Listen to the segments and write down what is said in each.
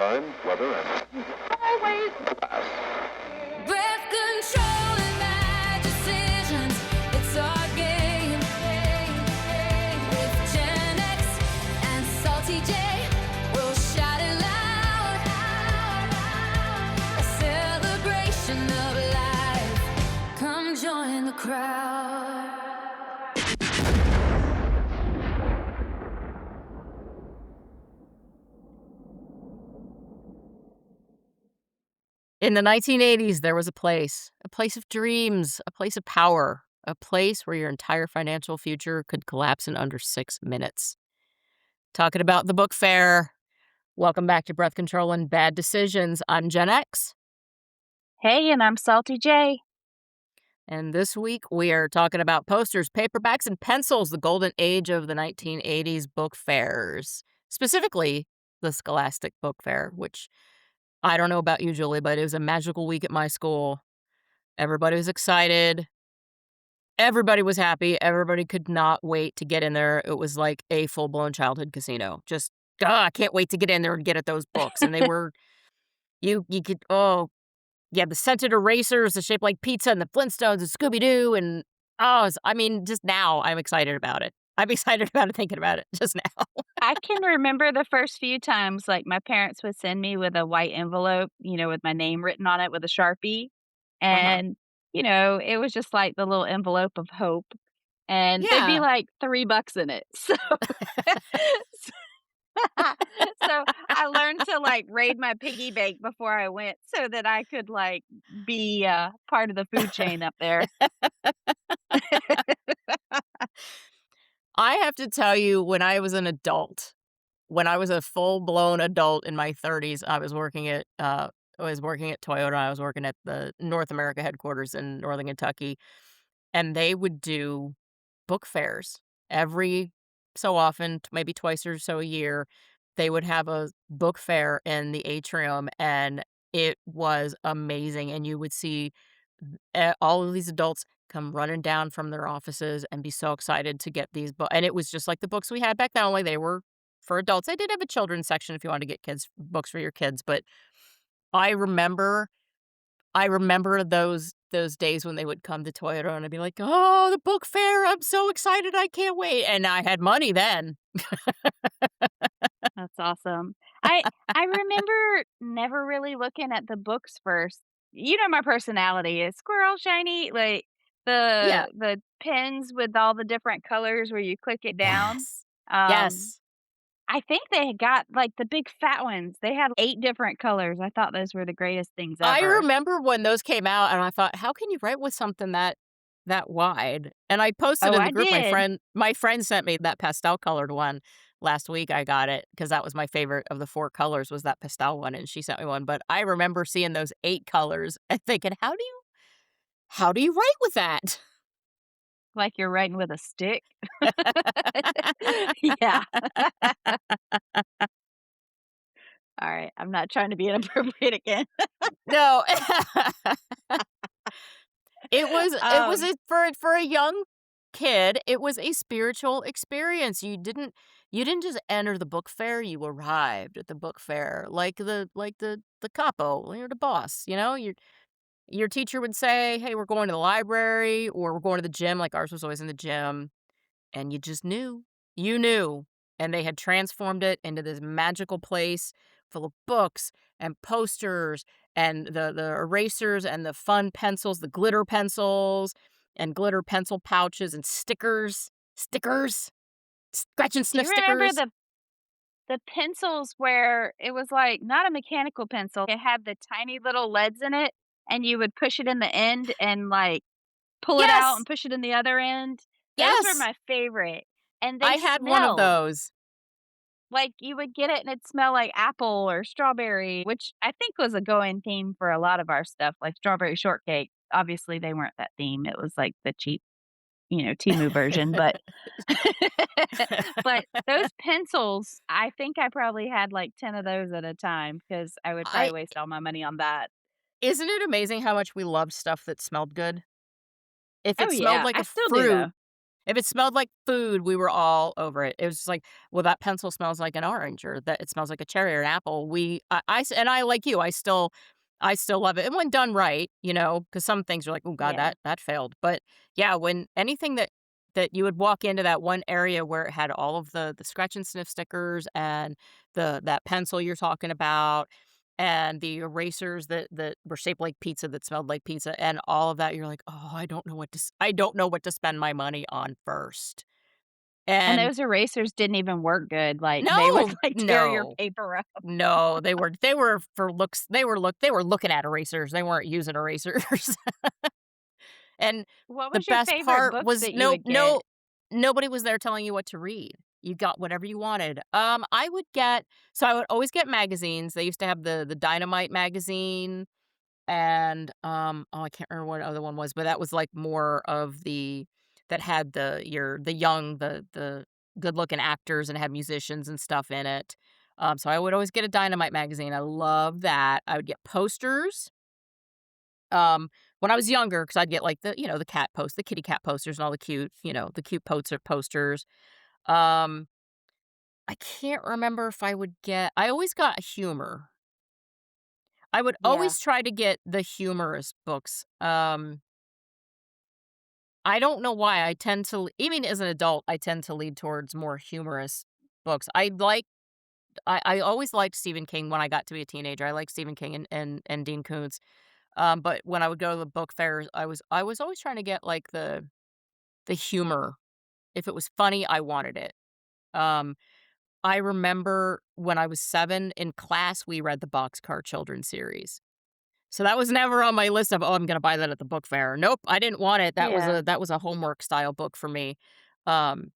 time, weather, and always class. Breath control and bad decisions. It's our game. With Gen X and Salty J, we'll shout it loud. A celebration of life. Come join the crowd. In the 1980s, there was a place of dreams, a place of power, a place where your entire financial future could collapse in under 6 minutes. Talking about the book fair. Welcome back to Breath Control and Bad Decisions. I'm Gen X, Hey, and I'm Salty J. and this week we are talking about posters, paperbacks, and pencils, the golden age of the 1980s book fairs. Specifically, the Scholastic Book Fair, which I don't know about you, Julie, but it was a magical week at my school. Everybody was excited. Everybody was happy. Everybody could not wait to get in there. It was like a full-blown childhood casino. Just, I can't wait to get in there and get at those books. And they were, you could, yeah, the scented erasers, the shaped like pizza, and the Flintstones, and Scooby-Doo, and, just now I'm excited about it. I'm excited about it thinking about it just now. I can remember the first few times, like, my parents would send me with a white envelope, with my name written on it with a Sharpie, Uh-huh. and, it was just like the little envelope of hope, and there'd be, Yeah. like, $3 in it, so so I learned to, like, raid my piggy bank before I went so that I could, like, be, part of the food chain up there. I have to tell you, when I was an adult, when I was a full-blown adult in my 30s, I was working at Toyota. I was working at the North America headquarters in Northern Kentucky, and they would do book fairs every so often, maybe twice or so a year. They would have a book fair in the atrium, and it was amazing, and you would see all of these adults come running down from their offices and be so excited to get these books. And it was just like the books we had back then, only they were for adults. They did have a children's section if you wanted to get kids books for your kids, but I remember I remember those days when they would come to Toyota and I'd be like, "Oh, the book fair, I'm so excited, I can't wait." And I had money then. That's awesome. I remember never really looking at the books first. You know my personality is squirrel shiny, like Yeah. the pens with all the different colors where you click it down. Yes. Um, Yes. I think they had got like the big fat ones. They had 8 different colors. I thought those were the greatest things I ever. remember when those came out and I thought, "How can you write with something that wide?" And I posted Oh, in the I group, did. my friend sent me that pastel colored one last week. I got it because that was my favorite of the 4 colors was that pastel one, and she sent me one, but I remember seeing those 8 colors and thinking, how do you write with that?" Like you're writing with a stick. Yeah. All right. I'm not trying to be inappropriate again. No. It was Um, a for a young kid, it was a spiritual experience. You didn't just enter the book fair, you arrived at the book fair like the capo, you're the boss, your teacher would say, "Hey, we're going to the library," or "We're going to the gym," like ours was always in the gym, and you just knew. You knew, and they had transformed it into this magical place full of books and posters and the erasers and the fun pencils, the glitter pencils and glitter pencil pouches and stickers, scratch and do sniff you remember stickers. the pencils where it was, like, not a mechanical pencil, it had the tiny little leads in it, and you would push it in the end and, like, pull it out Yes, and push it in the other end? Those were yes, my favorite, and they I had one of smelled. those. Like, you would get it and it'd smell like apple or strawberry, which I think was a going theme for a lot of our stuff, like strawberry shortcake. Obviously, they weren't that theme, it was, like, the cheap, Temu version, but but those pencils, I think I probably had, like, 10 of those at a time because I would probably I waste all my money on that. Isn't it amazing how much we loved stuff that smelled good? If Oh, it smelled yeah, like I a still do, fruit though. If it smelled like food, we were all over it. It was just like, "Well, that pencil smells like an orange," or "That it smells like a cherry or an apple." And I like you, I still love it, and when done right, because some things are like, "Oh god, Yeah. that failed." But, yeah, when anything that you would walk into that one area where it had all of the scratch and sniff stickers and that pencil you're talking about and the erasers that were shaped like pizza, that smelled like pizza, and all of that, you're like, "Oh, I don't know what to spend my money on first." And And those erasers didn't even work good, like, they would, no, like, tear your no, paper up. no, they were for looks, they were looking at erasers, they weren't using erasers. And What the was your best favorite part books was that you would get? nobody was there telling you what to read. You got whatever you wanted. I would always get magazines. They used to have the Dynamite magazine and, oh, I can't remember what other one was, but that was, like, more of that had the young, the good-looking actors and had musicians and stuff in it. So I would always get a Dynamite magazine. I love that. I would get posters. When I was younger, because 'cause I'd get, like, the kitty cat posters and all the cute posters. Um, I can't remember if I always got humor. I would Yeah, always try to get the humorous books. I don't know why I tend to even as an adult, I tend to lead towards more humorous books. I always liked Stephen King when I got to be a teenager. I liked Stephen King and Dean Koontz. But when I would go to the book fairs, I was always trying to get, like, the humor. If it was funny, I wanted it. Um, I remember when I was 7 in class, we read the Boxcar Children series. So that was never on my list of, "Oh, I'm gonna buy that at the book fair." Nope, I didn't want it. yeah. That was a homework style book for me. Um,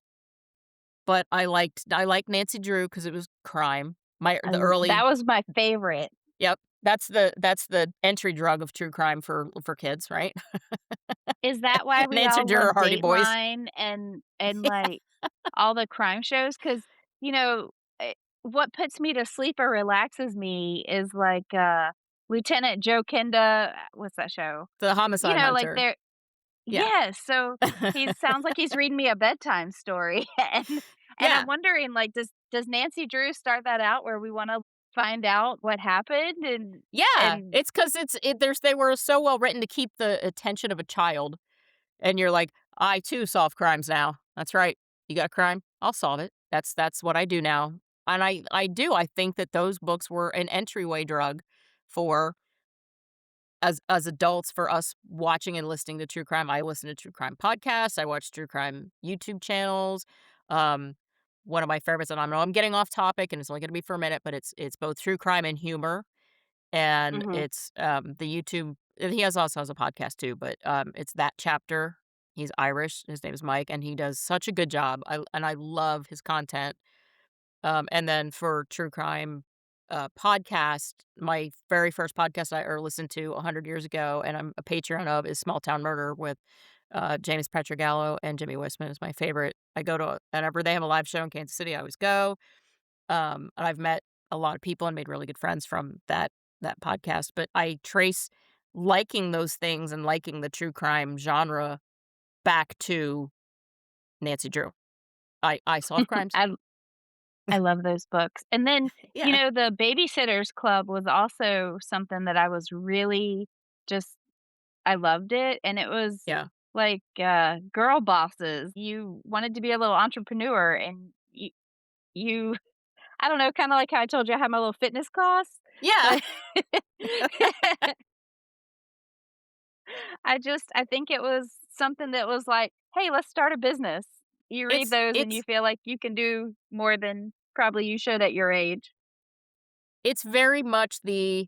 but I liked Nancy Drew because it was crime. My I the l early That was my favorite. Yep, that's the entry drug of true crime for kids, right? Is that why we Nancy all Drew or love Hardy Boys. Dateline and, like, all the crime shows? 'Cause, you know, what puts me to sleep or relaxes me is, like, Lieutenant Joe Kenda what's that show? The Homicide Like, Hunter. they're Yeah. yes, so he sounds like he's reading me a bedtime story, and I'm Yeah. wondering, like, does Nancy Drew start that out where we wanna find out what happened Yeah, and it's 'cause they were so well written to keep the attention of a child, and you're like, "I too solve crimes now. That's right. You got a crime? I'll solve it. That's what I do now." And I think that those books were an entryway drug for as adults for us watching and listening to true crime. I listen to true crime podcasts, I watch true crime YouTube channels. Um, one of my favorites, and I know I'm getting off topic, and it's only gonna be for a minute, but it's both true crime and humor. And Mhm. it's, the YouTube and he also has a podcast too, but, it's That Chapter. He's Irish, his name is Mike, and he does such a good job, I love his content. And then for true crime, podcast, my very first podcast I ever listened to 100 years ago, and I'm a Patreon of, is Small Town Murder with, James Petrogallo and Jimmy Wistman is my favorite. I go to whenever they have a live show in Kansas City, I always go. And I've met a lot of people and made really good friends from that podcast, but I trace liking those things and liking the true crime genre back to Nancy Drew. I solve crimes. I I love those books. And then, Yeah, the Babysitters Club was also something that I was really just I loved it, and it was yeah. like, girl bosses. You wanted to be a little entrepreneur, and you I don't know, kinda like how I told you I had my little fitness class, Yeah, but I think it was something that was like, "Hey, let's start a business." You read those and you it's feel like you can do more than probably you should at your age. it's very much the,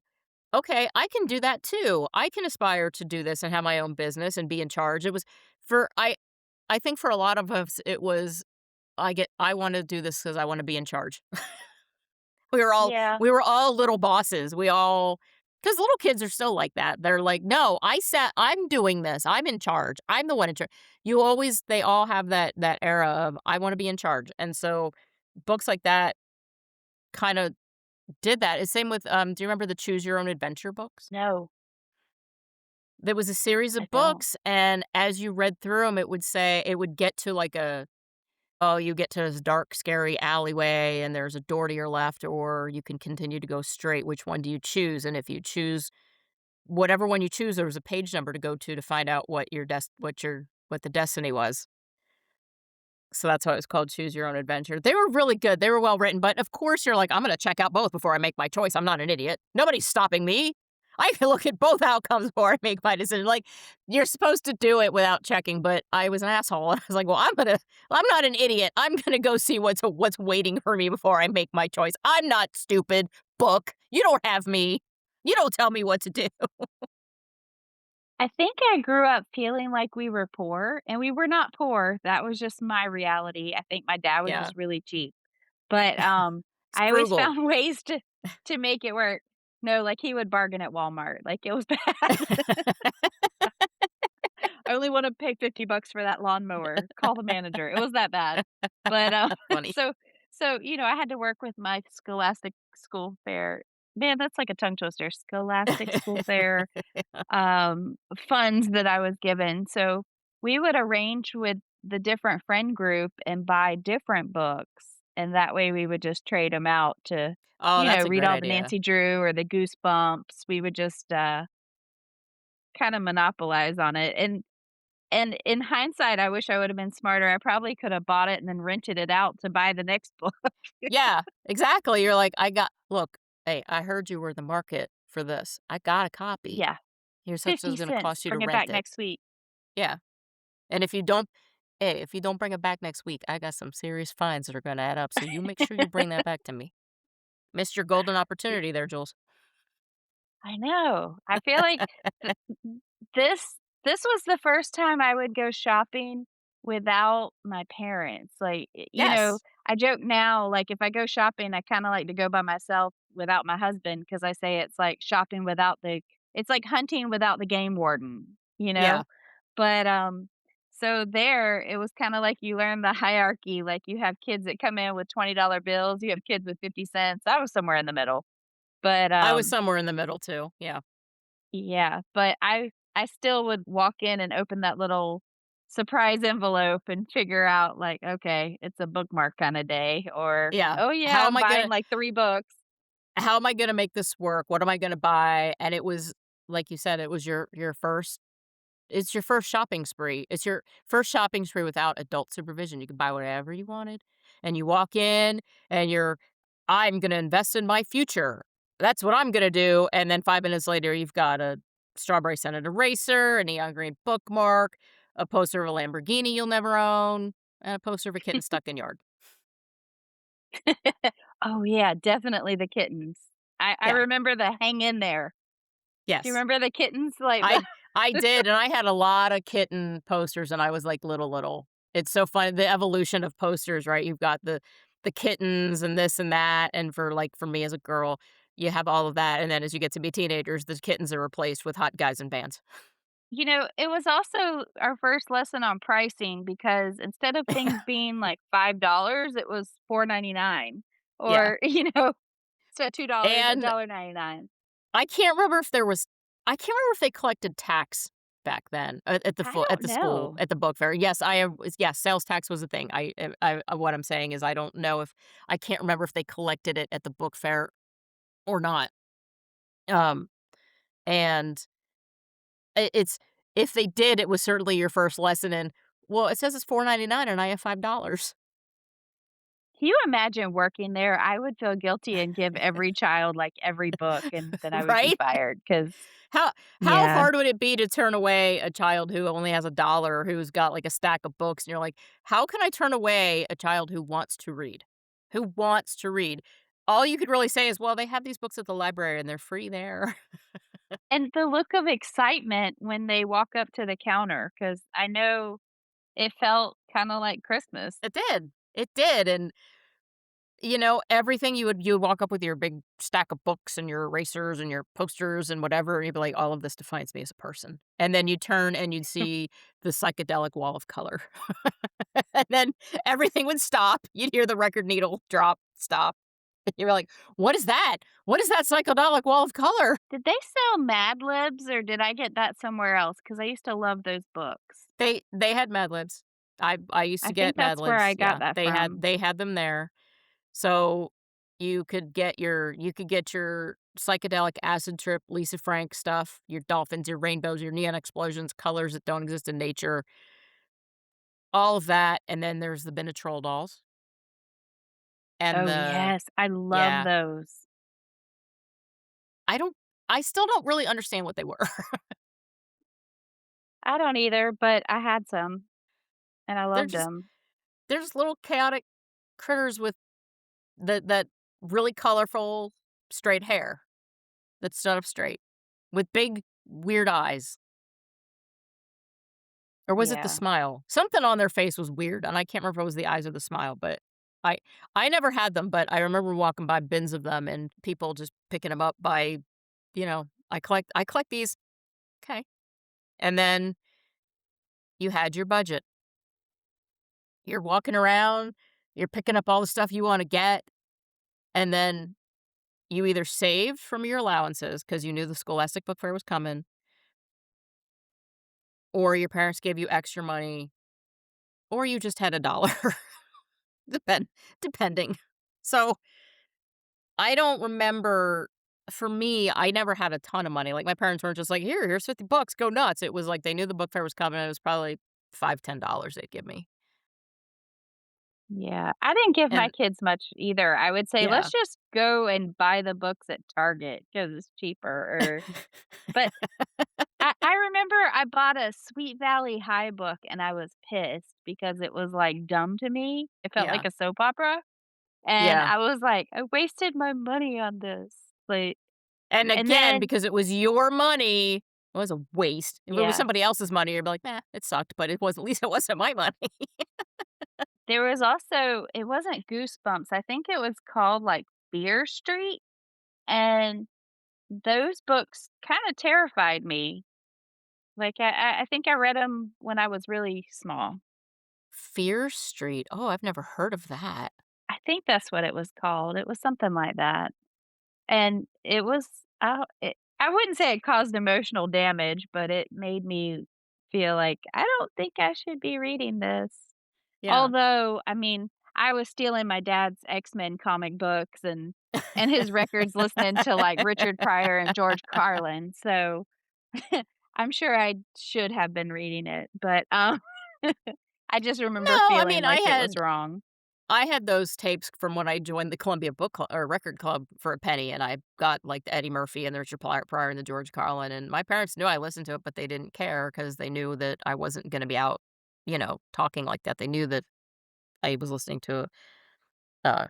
"Okay, I can do that too. I can aspire to do this and have my own business and be in charge." It was for I think for a lot of us, it was, I wanna do this because I wanna be in charge. Yeah. We were all little bosses. We all, because little kids are still like that. They're like, "No, I'm doing this. I'm in charge. I'm the one in charge." They all have that era of, "I wanna be in charge." And so, books like that kinda did that. It's same with, do you remember the Choose Your Own Adventure books? No. There was a series I of don't. books, and as you read through them, it would get to, like, oh, you get to this dark, scary alleyway, and there's a door to your left, or you can continue to go straight. Which one do you choose? And if you choose whatever one you choose, there was a page number to go to find out what the destiny was. So that's why it was called Choose Your Own Adventure. They were really good. They were well written, but of course you're like, I'm gonna check out both before I make my choice. I'm not an idiot. Nobody's stopping me. I can look at both outcomes before I make my decision. Like, you're supposed to do it without checking, but I was an asshole. I was like, well, I'm not an idiot. I'm gonna go see what's waiting for me before I make my choice. I'm not stupid. Book. You don't have me. You don't tell me what to do. I think I grew up feeling like we were poor, and we were not poor. That was just my reality. I think my dad was Yeah. just really cheap. But, It's I always frugal. found ways to make it work. No, like, he would bargain at Walmart, like, it was bad. I only wanna pay 50 bucks for that lawnmower. Call the manager. It was that bad. But, Funny. I had to work with my Scholastic school fare. Man, that's like a tongue twister. Scholastic school fare, funds that I was given. So, we would arrange with the different friend group and buy different books, and that way we would just trade them out to, Oh, that's a read great all the idea. Nancy Drew or the Goosebumps. We would just, kinda monopolize on it, and in hindsight, I wish I would've been smarter. I probably could have bought it and then rented it out to buy the next book. Yeah, exactly. You're like, look, hey, I heard you were in the market for this. I got a copy. Yeah, Here's how much it's 50 gonna cents. cost you to Bring it rent back it. next week. Yeah. And if you don't bring it back next week, I got some serious fines that are gonna add up. So you make sure you bring that back to me. Missed your golden opportunity there, Jules. I know. I feel like th this this was the first time I would go shopping without my parents. Like, Yes. I joke now, like, if I go shopping, I kinda like to go by myself without my husband because I say it's like shopping without the it's like hunting without the game warden, you Yeah. know? But, so there, it was kinda like you learn the hierarchy, like, you have kids that come in with $20 bills, you have kids with 50 cents. I was somewhere in the middle. But, I was somewhere in the middle too. Yeah. yeah, but I still would walk in and open that little surprise envelope and figure out, like, okay, it's a bookmark kinda day, or, Yeah. "Oh, yeah, I'm buying, Gonna like, 3 books." how am I gonna make this work? What am I gonna buy? And it was like you said, it was your first it's your first shopping spree. It's your first shopping spree without adult supervision. You could buy whatever you wanted, and you walk in, and "I'm gonna invest in my future. That's what I'm gonna do," and then 5 minutes later, you've got a strawberry scented eraser, a neon green bookmark, a poster of a Lamborghini you'll never own, and a poster of a kitten stuck in yard. Oh, yeah, definitely the kittens. I Yeah. remember the "hang in there." Do you Yes. remember the kittens? Like, the I did, and I had a lot of kitten posters, and I was, like, little. It's so funny, the evolution of posters, right? You've got the kittens and this and that, and for me as a girl, you have all of that, and then as you get to be teenagers, the kittens are replaced with hot guys in bands. It was also our first lesson on pricing because instead of things being, like, $5, it was $4.99 Yeah, or, instead of $2, and $1.99. I can't remember if they collected tax back then I at don't the school, know. at the book fair. Yes, yes, sales tax was a thing. What I'm saying is I can't remember if they collected it at the book fair or not. Um, and it's if they did, it was certainly your first lesson in, well, it says it's $4.99 and I have $5. Can you imagine working there? I would feel guilty and give every child, like, every book, and then I would be Right? fired because How yeah. hard would it be to turn away a child who only has a dollar, who's got, like, a stack of books, and you're like, "How can I turn away a child who wants to read? Who wants to read?" All you could really say is, "Well, they have these books at the library and they're free there." And the look of excitement when they walk up to the counter, because I know it felt kinda like Christmas. It did. It did, and everything you would walk up with your big stack of books and your erasers and your posters and whatever, and you'd be like, "All of this defines me as a person." And then you'd turn and you'd see the psychedelic wall of color. And then everything would stop. You'd hear the record needle drop, stop. You're like, "What is that? What is that psychedelic wall of color?" Did they sell Mad Libs, or did I get that somewhere else? Because I used to love those books. They had Mad Libs. I used I to think get Mad that's where I Libs, got yeah. that from. They had them there. So, you could get your psychedelic acid trip, Lisa Frank stuff, your dolphins, your rainbows, your neon explosions, colors that don't exist in nature, all of that, and then there's the Betrayal dolls and Oh, the yes, I love yeah. those. I don't I still don't really understand what they were. I don't either, but I had some, and I They're loved just them. they're just little chaotic critters with that really colorful straight hair that stood up straight with big weird eyes. Or was it the Yeah. smile? Something on their face was weird, and I can't remember if it was the eyes or the smile, but I I never had them, but I remember walking by bins of them and people just picking them up by, I collect these. Okay. And then you had your budget. You're walking around, you're picking up all the stuff you wanna get, and then you either saved from your allowances because you knew the Scholastic Book Fair was coming, or your parents gave you extra money, or you just had a dollar, depend depending. So, I don't remember for me, I never had a ton of money, like, my parents weren't just like, Here's 50 bucks, go nuts." It was like they knew the book fair was coming, and it was probably 5, $10 they'd give me. Yeah, I didn't give my And kids much either. I would say, yeah. "Let's just go and buy the books at Target because it's cheaper," but I remember I bought a Sweet Valley High book, and I was pissed because it was, like, dumb to me. It felt like Yeah. a soap opera, and Yeah. I was like, "I wasted my money on this." Like, And and again, then because it was your money, it was a waste. If it was yeah, somebody else's money, you'd be like, "Nah, it sucked, but it was at least it wasn't my money." there was also it wasn't Goosebumps, I think it was called, like, Fear Street, and those books kinda terrified me. Like, I think I read them when I was really small. Fear Street. Oh, I've never heard of that. I think that's what it was called. It was something like that, and it was I wouldn't say it caused emotional damage, but it made me feel like, "I don't think I should be reading this." Yeah. Although, I mean, I was stealing my dad's X-Men comic books and his records listening to, like, Richard Pryor and George Carlin, so I'm sure I should have been reading it, but, I just remember No, I feeling mean, like it was wrong. I had those tapes from when I joined the Columbia Book Club or Record Club for a penny, and I got, like, the Eddie Murphy and the Richard Pryor and the George Carlin, and my parents knew I listened to it, but they didn't care because they knew that I wasn't gonna be out, talking like that. They knew that I was listening to, uh,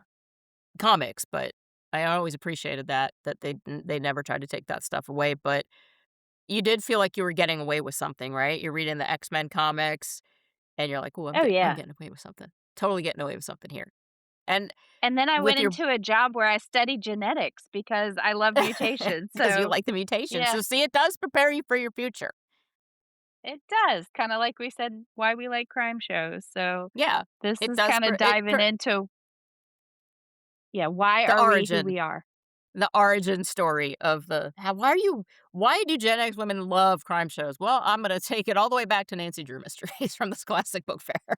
comics, but I always appreciated that they never tried to take that stuff away, but you did feel like you were getting away with something, right? You're reading the X-Men comics, and you're like, "Ooh, Oh, I'm yeah. getting away with something. Totally getting away with something here." And And then I with went your into a job where I studied genetics because I love mutations, because you so like the mutations. yeah, So, see, it does prepare you for your future. it does, kinda like we said why we like crime shows, so Yeah. this It is does kinda for it diving per into yeah, why the are we who origin we are? the origin story of the how why do Gen X women love crime shows? Well, I'm gonna take it all the way back to Nancy Drew Mysteries from the Scholastic Book Fair.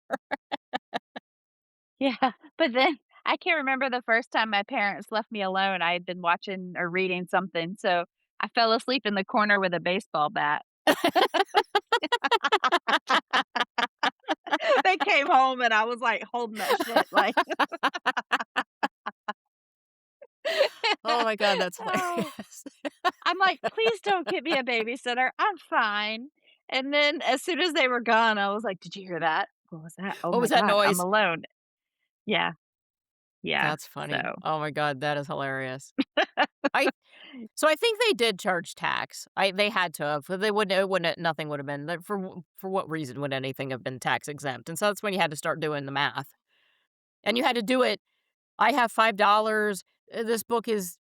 Yeah, but then I can't remember the first time my parents left me alone. I had been watching or reading something, so I fell asleep in the corner with a baseball bat. They came home and I was, like, holding that shit, like Oh my god, that's Oh, hilarious. I'm like, "Please don't get me a babysitter, I'm fine." And then as soon as they were gone, I was like, "Did you hear that? What was that? Oh What my was that god, I'm noise? alone." Yeah, yeah, That's funny. so Oh my god, that is hilarious. I So I think they did charge tax. They had to have. They wouldn't it wouldn't nothing would have been like, for what reason would anything have been tax exempt? And so that's when you had to start doing the math. And you had to do it, I have $5, this book is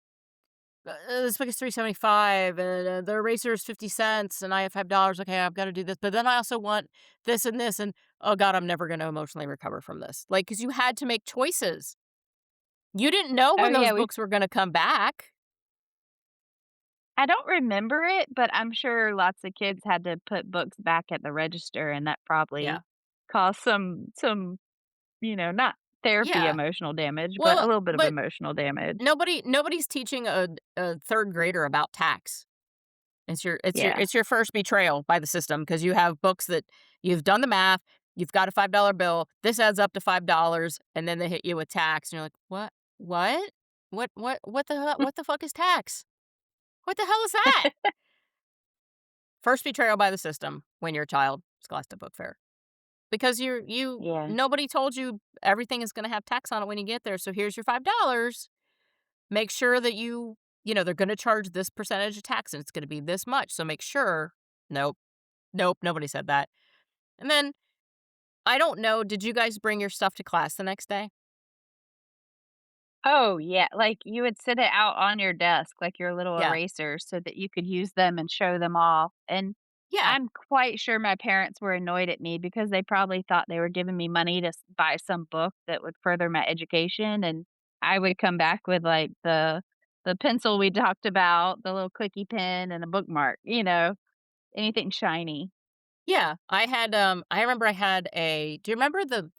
3.75 and the eraser is 50 cents and I have $5. Okay, I've got to do this. But then I also want this and oh god, I'm never going to emotionally recover from this. Like cuz you had to make choices. You didn't know Oh, when those yeah, we books were gonna come back. I don't remember it, but I'm sure lots of kids had to put books back at the register, and that Yeah. probably caused some, not therapy Yeah. emotional damage, but a Well, little bit of but emotional damage. nobody's teaching a 3rd grader about tax. Yeah. It's your first betrayal by the system because you have books that you've done the math, you've got a $5 bill, this adds up to $5, and then they hit you with tax, and you're like, "What? What? What the fuck is tax? What the hell is that?" First betrayal by the system when you're a child, Scholastic Book Fair. Because you Yeah. nobody told you everything is gonna have tax on it when you get there, so here's your $5. Make sure that they're gonna charge this percentage of tax, and it's gonna be this much, so make sure. Nope. Nope, nobody said that. And then, I don't know, did you guys bring your stuff to class the next day? Oh, yeah, like, you would sit it out on your desk, like your little Yeah. erasers, so that you could use them and show them off, and Yeah. I'm quite sure my parents were annoyed at me because they probably thought they were giving me money to buy some book that would further my education, and I would come back with, like, the pencil we talked about, the little clicky pen, and a bookmark, anything shiny. Yeah. I remember I had a do you remember the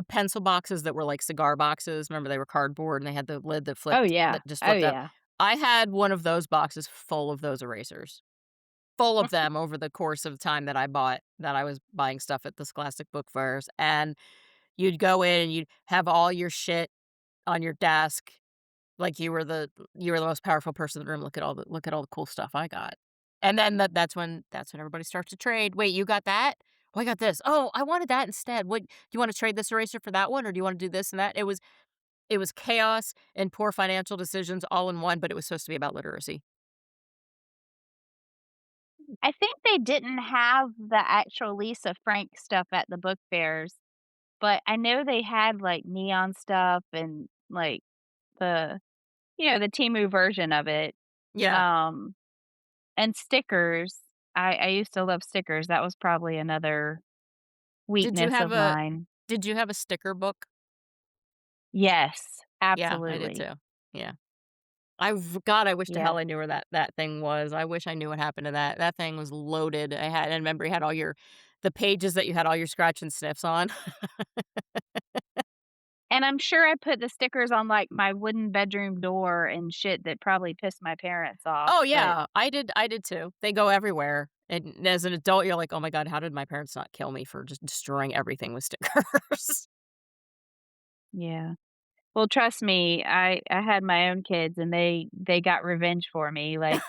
pencil boxes that were like cigar boxes? Remember they were cardboard and they had the lid Oh, yeah. that just Oh, flipped up? yeah. I had one of those boxes full of those erasers. Full of them over the course of time that I was buying stuff at the Scholastic Book Fairs, and you'd go in and you'd have all your shit on your desk like you were the most powerful person in the room. Look at all the cool stuff I got. And then that's when everybody starts to trade. "Wait, you got that? Oh, I got this. Oh, I wanted that instead. What do you wanna trade this eraser for that one, or do you wanna do this and that?" It was chaos and poor financial decisions all in one, but it was supposed to be about literacy. I think they didn't have the actual Lisa Frank stuff at the book fairs, but I know they had, like, neon stuff and, like, the the Temu version of it, Yeah. um, and stickers. I used to love stickers, that was probably another Did you weakness have of a mine. did you have a sticker book? Yes, Yeah, I did absolutely. too. Yeah. God, I wish to Yeah, hell I knew where that thing was. I wish I knew what happened to that. That thing was loaded. I remember you had all your the pages that you had all your scratch and sniffs on. and I'm sure I put the stickers on, like, my wooden bedroom door and shit that probably pissed my parents off, Oh, but yeah. I did too. They go everywhere. And as an adult, you're like, "Oh my god, how did my parents not kill me for just destroying everything with stickers?" yeah. Well, trust me, I had my own kids and they got revenge for me, like,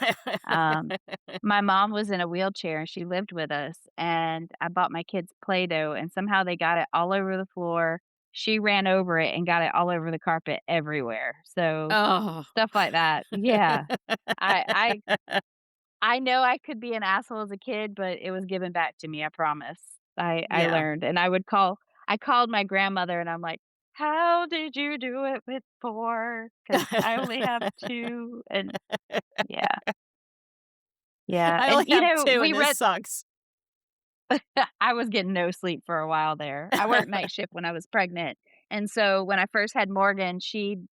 um, my mom was in a wheelchair and she lived with us, and I bought my kids Play-Doh, and somehow they got it all over the floor. She ran over it and got it all over the carpet everywhere, so Oh. stuff like that. Yeah. I I I know I could be an asshole as a kid, but it was given back to me, I promise. I Yeah. learned, and I called my grandmother and I'm like, "How did you do it with 4? Because I only have 2." And yeah, yeah, I and, only have 2 and we this read sucks. I was getting no sleep for a while there. I worked night shift when I was pregnant, and so when I first had Morgan, she'd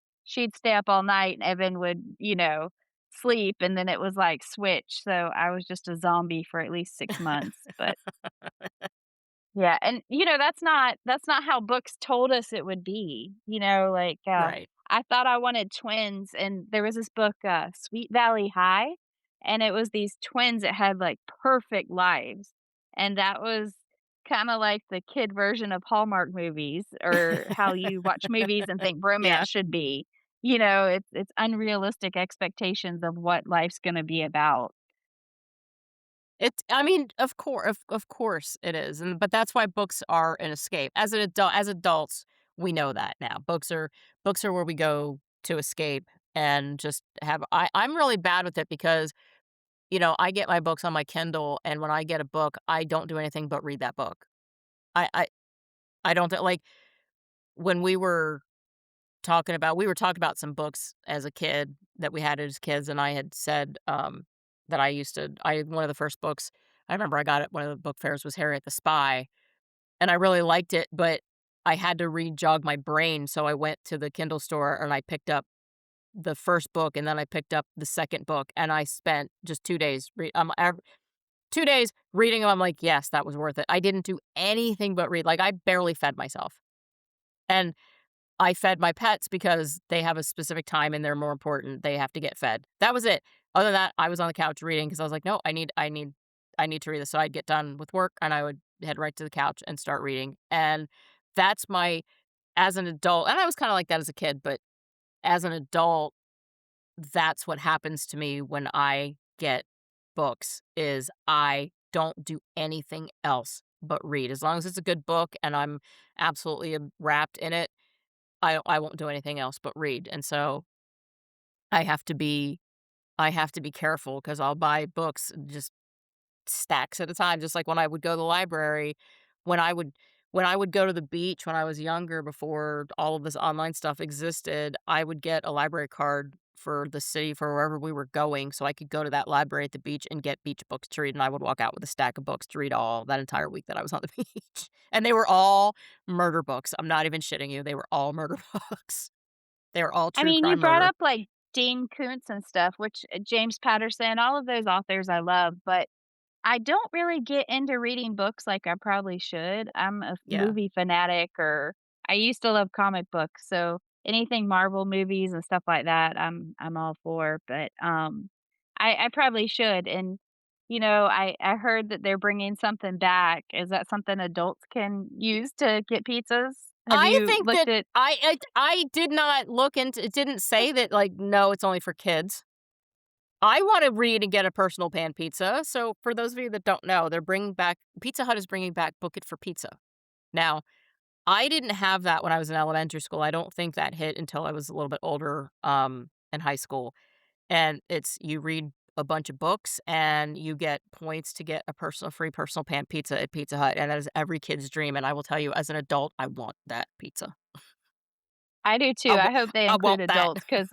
stay up all night, and Evan would, sleep, and then it was like switch, so I was just a zombie for at least 6 months, but yeah, and, that's not how books told us it would be, Right. I thought I wanted twins, and there was this book, Sweet Valley High, and it was these twins that had, like, perfect lives, and that was kinda like the kid version of Hallmark movies or how you watch movies and think Yeah. romance should be, it's unrealistic expectations of what life's gonna be about. I mean, of course it is, and but that's why books are an escape. As adults, we know that now. Books are where we go to escape and just have I'm really bad with it because, I get my books on my Kindle, and when I get a book, I don't do anything but read that book. I I I don't like, when we were talking about some books as a kid that we had as kids, and I had said, that one of the first books I remember I got at one of the book fairs was Harriet the Spy, and I really liked it, but I had to re-jog my brain, so I went to the Kindle store and I picked up the first book, and then I picked up the second book, and I spent just 2 days 2 days reading them. I'm like, "Yes, that was worth it." I didn't do anything but read, like, I barely fed myself, and I fed my pets because they have a specific time and they're more important, they have to get fed. That was it. Other than that, I was on the couch reading because I was like, "No, I need to read this." So I'd get done with work, and I would head right to the couch and start reading, and that's my as an adult, and I was kinda like that as a kid, but as an adult, that's what happens to me when I get books, is I don't do anything else but read. As long as it's a good book and I'm absolutely, wrapped in it, I won't do anything else but read, and so I have to be I have to be careful because 'cause I'll buy books just stacks at a time, just like when I would go to the library, when I would when I would go to the beach when I was younger before all of this online stuff existed, I would get a library card for the city for wherever we were going so I could go to that library at the beach and get beach books to read, and I would walk out with a stack of books to read all that entire week that I was on the beach, and they were all murder books. I'm not even shitting you, they were all murder books. They were all I true mean, you crime brought murder. up, like, Dean Koontz and stuff, which James Patterson, all of those authors I love, but I don't really get into reading books like I probably should. I'm a Yeah. movie fanatic, or I used to love comic books, so anything Marvel movies and stuff like that, I'm all for, but, I probably should, and, I heard that they're bringing something back. Is that something adults can use to get pizzas? Have I you think looked that at I did not look into it. Didn't say that, like, no, it's only for kids. I wanna read and get a personal pan pizza, so for those of you that don't know, they're bringing back Pizza Hut is bringing back Book It for Pizza. Now, I didn't have that when I was in elementary school. I don't think that hit until I was a little bit older, in high school, and it's you read a bunch of books, and you get points to get a free personal pan pizza at Pizza Hut, and that is every kid's dream, and I will tell you, as an adult, I want that pizza. I do too. I hope they I include want that. adults because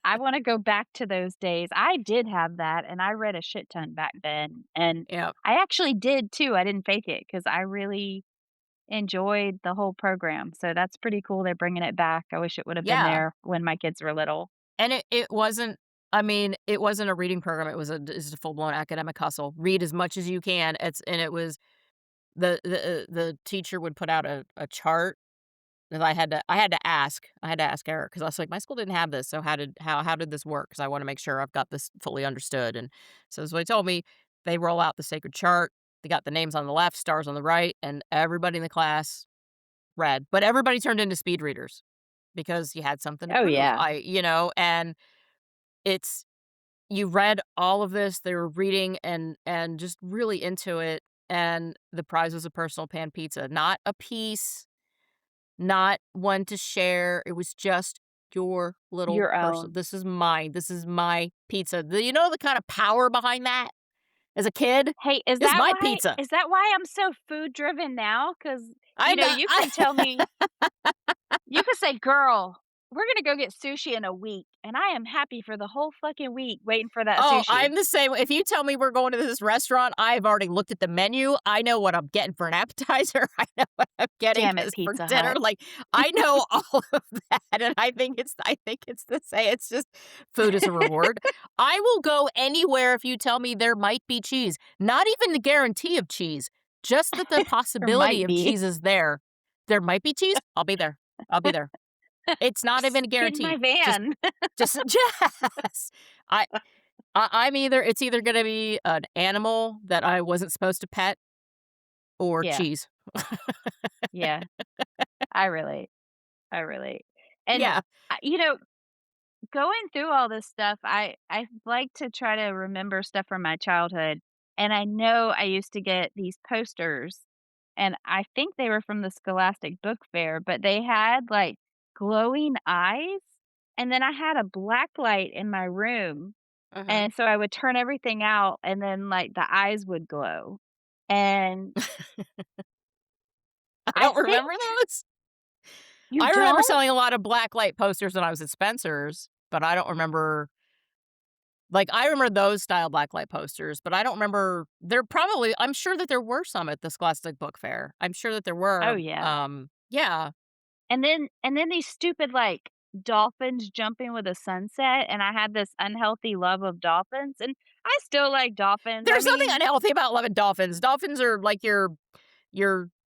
I wanna go back to those days. I did have that, and I read a shit ton back then, and Yeah. I actually did too. I didn't fake it because I really enjoyed the whole program, so that's pretty cool they're bringing it back. I wish it would have been Yeah, there when my kids were little. and it wasn't I mean, it wasn't a reading program, it's a full-blown academic hustle. Read as much as you can, it was the teacher would put out a chart that I had to ask Eric because I was like, "My school didn't have this, so how did this work? Because I wanna make sure I've got this fully understood," and so he told me, they roll out the sacred chart, they got the names on the left, stars on the right, and everybody in the class read, but everybody turned into speed readers because you had something to Oh, prove. yeah. And it's you read all of this, they were reading and just really into it, and the prize was a personal pan pizza, not a piece, not one to share, it was just your little Your person. own. "This is mine, this is my pizza." You know the kind of power behind that as a kid? Hey, "It's my pizza." is that why I'm so food driven now? Because I know you can tell me you could say, "Girl, we're gonna go get sushi in a week," and I am happy for the whole fucking week waiting for that Oh, sushi. I'm the same if you tell me we're going to this restaurant, I've already looked at the menu, I know what I'm getting for an appetizer, I know what I'm getting Damn it, 'cause for Pizza dinner, Hut. like, I know all of that, and I think it's the same it's just food is a reward. I will go anywhere if you tell me there might be cheese, not even the guarantee of cheese, just that the There possibility might of be. cheese is there. There might be cheese, I'll be there. I'll be there. It's not even a Get in my guarantee. Just van. just yes. I I'm either it's either gonna be an animal that I wasn't supposed to pet or Yeah, cheese. yeah, I relate, I relate. And, Yeah. I going through all this stuff, I like to try to remember stuff from my childhood, and I know I used to get these posters, and I think they were from the Scholastic Book Fair, but they had, like, glowing eyes, and then I had a black light in my room, Mhm. and so I would turn everything out, and then, like, the eyes would glow, and I I don't think remember those. you I remember don't? selling a lot of black light posters when I was at Spencer's, but I don't remember Like, I remember those style blacklight posters, but I don't remember I'm sure that there were some at the Scholastic Book Fair. I'm sure that there Oh, were, yeah. yeah. And then these stupid, like, dolphins jumping with a sunset, and I had this unhealthy love of dolphins, and I still like dolphins. I There's nothing mean, unhealthy about loving dolphins. Dolphins are like your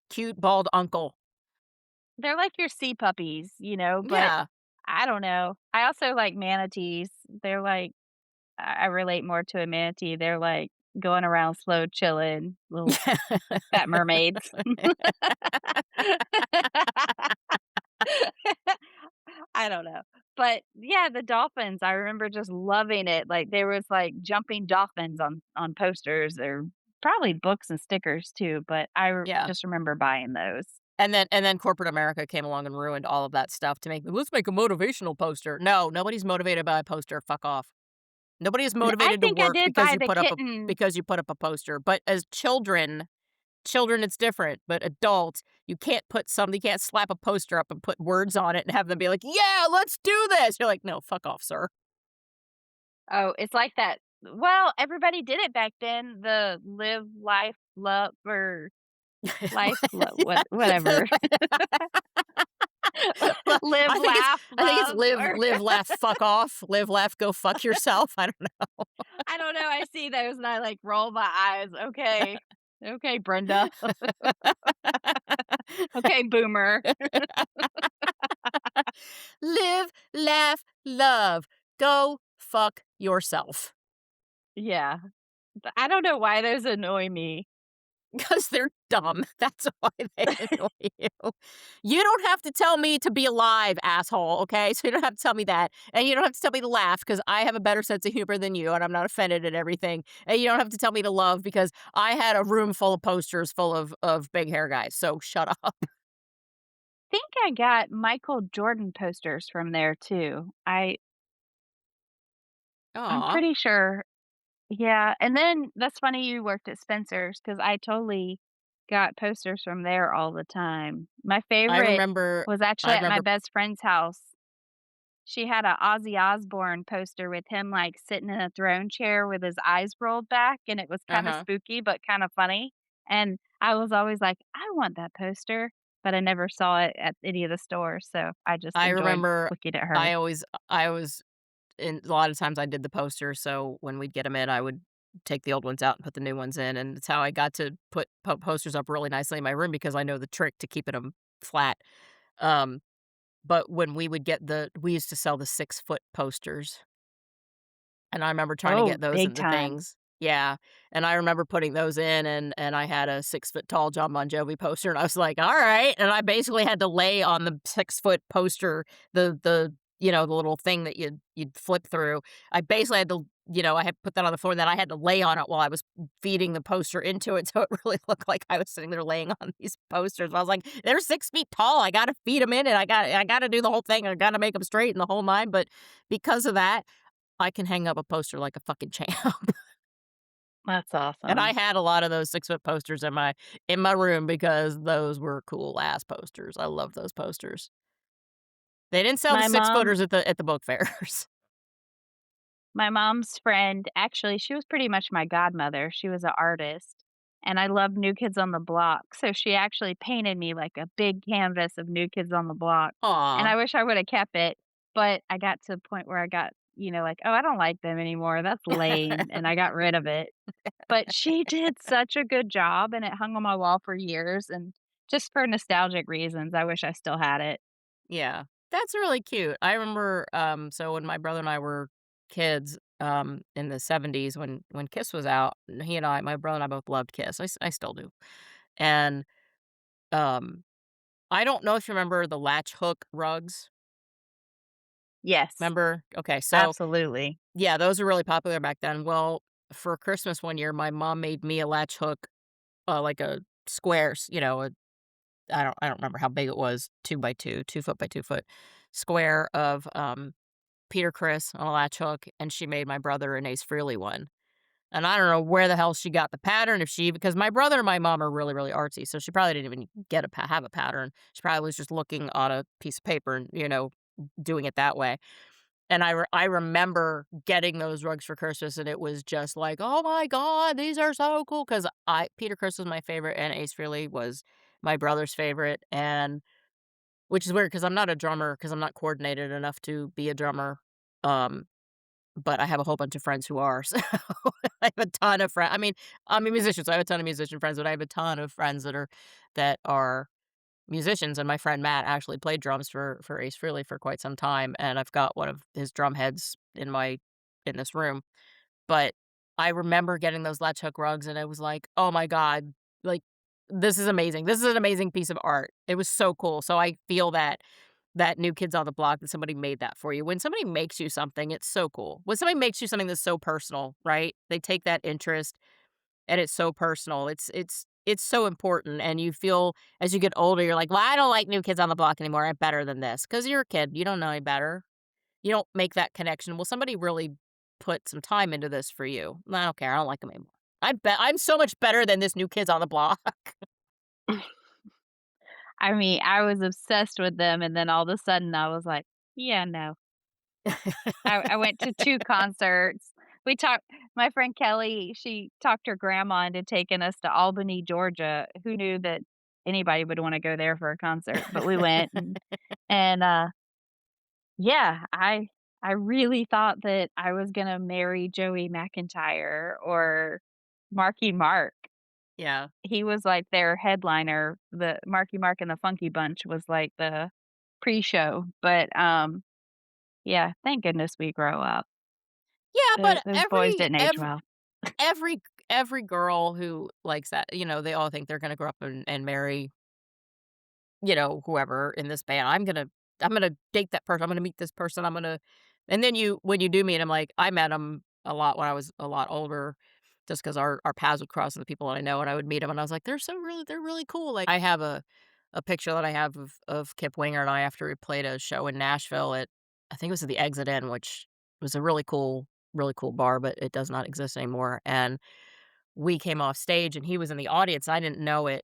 cute bald uncle. they're like your sea puppies, but Yeah. I don't know. I also like manatees. They're like I relate more to a manatee. They're like going around slow chilling, little fat mermaids. I don't know. But yeah, the dolphins, I remember just loving it. Like there was like jumping dolphins on posters or probably books and stickers too, but Yeah. just remember buying those. And then corporate America came along and ruined all of that stuff to "Let's make a motivational poster." No, nobody's motivated by a poster, fuck off. Nobody is I motivated to think I work did buy the kitten. because you put up a poster, but as children, it's different, but adults, you can't slap a poster up and put words on it and have them be like, "Yeah, let's do this." You're like, "No, fuck off, sir." Oh, it's like that. Well, everybody did it back then. The live life love or life love whatever. Live, I think laugh, it's love, live, or live, laugh, fuck off. Live, laugh, go fuck yourself. I don't know. I don't know, I see those and I, like, roll my eyes. Okay. Okay, Brenda. Okay, boomer. Live, laugh, love. Go fuck yourself. Yeah. I don't know why those annoy me. Because they're dumb. That's why they annoy you. You don't have to tell me to be alive, asshole, okay? So you don't have to tell me that. And you don't have to tell me to laugh because I have a better sense of humor than you and I'm not offended at everything. And you don't have to tell me to love because I had a room full of posters full of big hair guys. So shut up. Think I got Michael Jordan posters from there too. I'm Aw. pretty sure. Yeah, and then that's funny you worked at Spencer's because I totally got posters from there all the time. My I favorite remember was I actually at my remember best friend's house. She had a Ozzy Osbourne poster with him, like, sitting in a throne chair with his eyes rolled back, and it was kinda uh-huh. spooky, but kinda funny, and I was always like, "I want that poster," but I never saw it at any of the stores, so I just I enjoyed remember looking at her. I always and a lot of times I did the poster, so when we'd get them in, I would take the old ones out and put the new ones in, and it's how I got to put posters up really nicely in my room because I know the trick to keeping them flat. Um, but when we used to sell the 6-foot posters, and I remember trying to Oh, get those big into time. things. Yeah, and I remember putting those in, and I had a 6-foot tall John Bon Jovi poster, and I was like, "Alright," and I basically had to lay on the 6-foot poster, the little thing that you'd flip through. I basically had to I had put that on the floor, then I had to lay on it while I was feeding the poster into it, so it really looked like I was sitting there laying on these posters. I was like, "They're 6 feet tall, I gotta feed them in it, I gotta do the whole thing, I gotta make them straight and the whole 9," but because of that, I can hang up a poster like a fucking champ. That's And I awesome. had a lot of those 6-foot posters in my room because those were cool ass posters. I love those posters. They didn't sell the My mom six-footers at the book fairs. my mom's friend, actually, she was pretty much my godmother. She was an artist, and I loved New Kids on the Block, so she actually painted me, like, a big canvas of New Kids on the Block, and Aw. I wish I woulda kept it, but I got to a point where I got, like, "Oh, I don't like them anymore, that's lame," and I got rid of it. But she did such a good job, and it hung on my wall for years, and just for nostalgic reasons, I wish I still had it. Yeah. That's really cute. I remember, so when my brother and I were kids, in the '70s when Kiss was out, my brother and I both loved Kiss. I still do. And, um, I don't know if you remember the latch hook rugs. Yes, Remember? Okay, so absolutely. yeah, those were really popular back then. Well, for Christmas one year, my mom made me a latch hook, like a squares, I don't remember how big it was, 2 by 2, 2 foot by 2 foot square of, Peter Criss on a latch hook, and she made my brother an Ace Frehley one. And I don't know where the hell she got the pattern because my brother and my mom are really, really artsy, so she probably didn't even have a pattern. She probably was just looking on a piece of paper and, doing it that way. And I remember getting those rugs for Christmas, and it was just like, "Oh my god, these are so cool." Because Peter Criss was my favorite, and Ace Frehley was my brother's favorite, and which is weird because 'cause I'm not a drummer because 'cause I'm not coordinated enough to be a drummer, um, but I have a whole bunch of friends who are, so I have a ton of friends. I mean, I'm a musician, so I have a ton of musician friends, but I have a ton of friends that are musicians, and my friend Matt actually played drums for Ace Frehley for quite some time, and I've got one of his drum heads in this room. But I remember getting those latch hook rugs, and it was like, "Oh my god, like, this is amazing. This is an amazing piece of art." It was so cool. So I feel that New Kids on the Block, that somebody made that for you. When somebody makes you something, it's so cool. When somebody makes you something that's so personal, right? They take that interest, and it's so personal. It's so important, and you feel as you get older, you're like, "Well, I don't like New Kids on the Block anymore. I'm better than this." Because 'Cause you're a kid, you don't know any better. You don't make that connection. Well, somebody really put some time into this for you. I don't care. I don't like them anymore. I bet I'm so much better than this New Kids on the Block. I mean, I was obsessed with them, and then all of a sudden I was like, "Yeah, no." I went to 2 concerts. We talked My friend Kelly, she talked her grandma into taking us to Albany, Georgia. Who knew that anybody would wanna go there for a concert? But we went, and yeah, I really thought that I was gonna marry Joey McIntyre or Marky Mark. Yeah. He was, like, their headliner. The Marky Mark and the Funky Bunch was, like, the pre-show, but yeah, thank goodness we grow up. Yeah, but Those boys didn't age well. every every girl who likes that, they all think they're gonna grow up and marry, whoever in this band. I'm gonna date that person. I'm gonna meet this person. And then when you do meet him, like, I met him a lot when I was a lot older, just because our paths would cross with the people that I know, and I would meet 'em, and I was like, they're really cool." Like, I have a picture that I have of Kip Winger and I after we played a show in Nashville at I think it was at the Exit Inn, which was a really cool bar, but it does not exist anymore, and we came off stage, and he was in the audience. I didn't know it,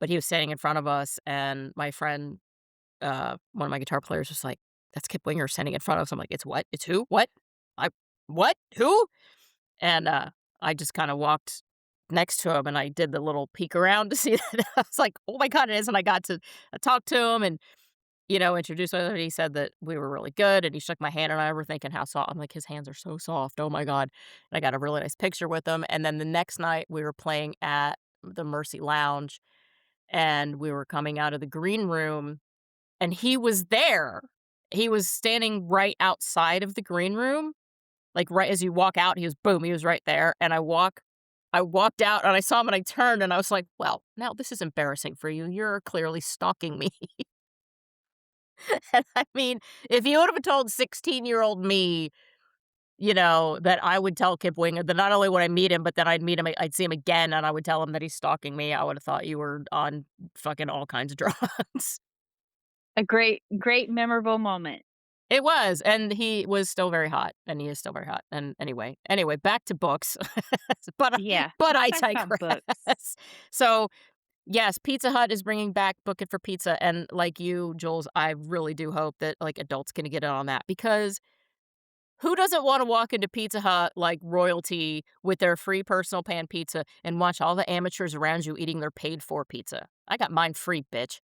but he was standing in front of us, and my friend, one of my guitar players was like, "That's Kip Winger standing in front of us." I'm like, "It's what? It's who? What? I what? Who?" And, I just kinda walked next to him, and I did the little peek around to see that. I was like, "Oh my god, it is," and I got to talk to him and, introduce myself, and he said that we were really good, and he shook my hand, and I remember thinking how soft I'm like, "His hands are so soft, oh my god." And I got a really nice picture with him, and then the next night, we were playing at the Mercy Lounge, and we were coming out of the green room, and he was there. He was standing right outside of the green room, like, right as you walk out, he was right there, and I walked out, and I saw him, and I turned, and I was like, "Well, now this is embarrassing for you. You're clearly stalking me." And I mean, if you would've told 16-year-old me, that I would tell Kip Winger that not only would I meet him, but then I'd see him again, and I would tell him that he's stalking me, I would've thought you were on fucking all kinds of drugs. A great memorable moment. It was, and he was still very hot, and he is still very hot, and anyway, back to books. But Yeah, but let's I talk about books. digress. So, yes, Pizza Hut is bringing back Book It for Pizza, and like you, Jules, I really do hope that, like, adults can get in on that because who doesn't wanna walk into Pizza Hut like royalty with their free personal pan pizza and watch all the amateurs around you eating their paid for pizza? I got mine free, bitch.